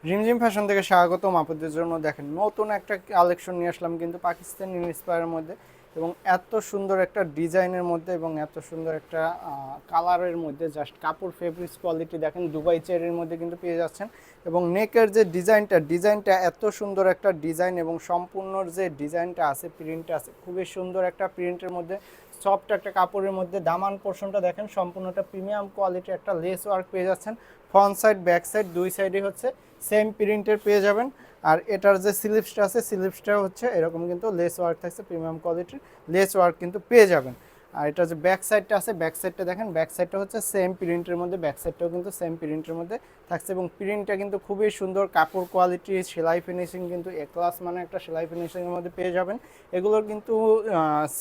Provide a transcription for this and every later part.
রিমঝিম fashion থেকে স্বাগতম আপনাদের জন্য। দেখেন নতুন একটা কালেকশন নিয়ে আসলাম কিন্তু পাকিস্তানি ইন্সপায়ারের মধ্যে, এবং এত সুন্দর একটা ডিজাইনের মধ্যে এবং এত সুন্দর একটা কালারের মধ্যে। জাস্ট কাপড় ফেব্রিক্স কোয়ালিটি দেখেন, দুবাই চেরির মধ্যে কিন্তু পেয়ে যাচ্ছেন। এবং নেকের যে ডিজাইনটা এত সুন্দর একটা ডিজাইন, এবং সম্পূর্ণ যে ডিজাইনটা আছে, প্রিন্টটা আছে, খুবই সুন্দর একটা প্রিন্টের মধ্যে, সফট একটা কাপড়ের মধ্যে। দামান পোর্শনটা দেখেন, সম্পূর্ণটা প্রিমিয়াম কোয়ালিটির একটা লেস ওয়ার্ক পেয়ে যাচ্ছেন। ফ্রন্ট সাইড ব্যাক সাইড দুই সাইডে হচ্ছে সেম প্রিন্টের পেয়ে যাবেন। আর এটার যে স্লিভসটা আছে, স্লিভসটা হচ্ছে এরকম কিন্তু লেস ওয়ার্ক থাকছে, প্রিমিয়াম কোয়ালিটির লেস ওয়ার্ক কিন্তু পেয়ে যাবেন। আর এটা যে ব্যাক সাইডটা আছে, ব্যাক সাইডটা দেখেন, ব্যাক সাইডটা হচ্ছে সেম প্রিন্টের মধ্যে, ব্যাক সাইডটাও কিন্তু সেম প্রিন্টের মধ্যে থাকছে। এবং প্রিন্টটা কিন্তু খুবই সুন্দর, কাপড় কোয়ালিটি, সেলাই ফিনিশিং কিন্তু এ ক্লাস মানে একটা সেলাই ফিনিশিংয়ের মধ্যে পেয়ে যাবেন। এগুলোর কিন্তু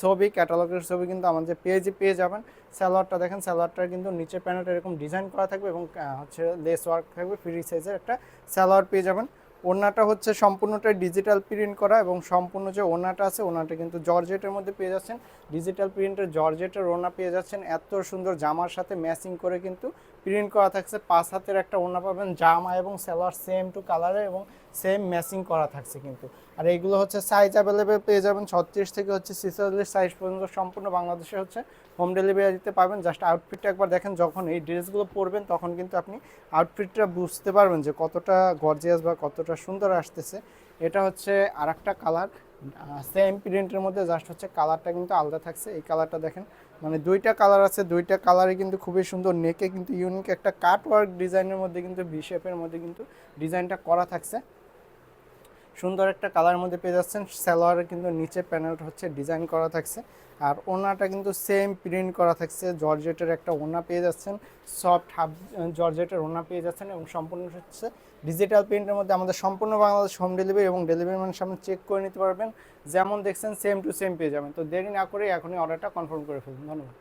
ছবি, ক্যাটালগের ছবি কিন্তু আমাদের পেজে পেয়ে যাবেন। সালোয়ারটা দেখেন, সালোয়ারটার কিন্তু নিচের প্যানেলটা এরকম ডিজাইন করা থাকবে, এবং হচ্ছে লেস ওয়ার্ক থাকবে, ফ্রি সাইজের একটা সালোয়ার পেয়ে যাবেন। ওড়নাটা হচ্ছে সম্পূর্ণটাই ডিজিটাল প্রিন্ট করা, এবং সম্পূর্ণ যে ওড়নাটা আছে, ওড়নাটা কিন্তু জর্জেটের মধ্যে পেয়ে যাচ্ছেন। ডিজিটাল প্রিন্টের জর্জেটের ওড়না পেয়ে যাচ্ছেন। এত সুন্দর জামার সাথে ম্যাচিং করে কিন্তু প্রিন্ট করা থাকছে। 5 হাতের একটা ওড়না পাবেন, জামা এবং সালোয়ার সেম টু কালারে এবং সেম ম্যাচিং করা থাকছে কিন্তু। আর এইগুলো হচ্ছে সাইজ অ্যাভেলেবেল পেয়ে যাবেন 36 থেকে হচ্ছে 46 সাইজ পর্যন্ত, সম্পূর্ণ বাংলাদেশে হচ্ছে হোম ডেলিভারি দিতে পারবেন। জাস্ট আউটফিটটা একবার দেখেন, যখন এই ড্রেসগুলো পরবেন তখন কিন্তু আপনি আউটফিটটা বুঝতে পারবেন যে কতটা গর্জিয়াস বা কতটা সুন্দর আসতেছে। এটা হচ্ছে আর একটা কালার, সেম প্রিন্টের মধ্যে, জাস্ট হচ্ছে কালারটা কিন্তু আলাদা থাকছে। এই কালারটা দেখেন, মানে দুইটা কালার আছে, দুইটা কালারই কিন্তু খুবই সুন্দর। নেকে কিন্তু ইউনিক একটা কাট ওয়ার্ক ডিজাইনের মধ্যে কিন্তু ভি শেপের মধ্যে কিন্তু ডিজাইনটা করা থাকছে। সুন্দর একটা কালার মধ্যে পেয়ে যাচ্ছেন। সালোয়ারের কিন্তু নিচে প্যানেলটা হচ্ছে ডিজাইন করা থাকছে। আর ওনাটা কিন্তু সেম প্রিন্ট করা থাকছে, জর্জেটের একটা ওনা পেয়ে যাচ্ছেন, সফট হাফ জর্জেটের ওনা পেয়ে যাচ্ছেন, এবং সম্পূর্ণ হচ্ছে ডিজিটাল প্রিন্টের মধ্যে। আমাদের সম্পূর্ণ বাংলাদেশ হোম ডেলিভারি, এবং ডেলিভারি ম্যানের সামনে চেক করে নিতে পারবেন, যেমন দেখছেন সেম টু সেম পেয়ে যাবেন। তো দেরি না করে এখনই অর্ডারটা কনফার্ম করে ফেলুন। ধন্যবাদ।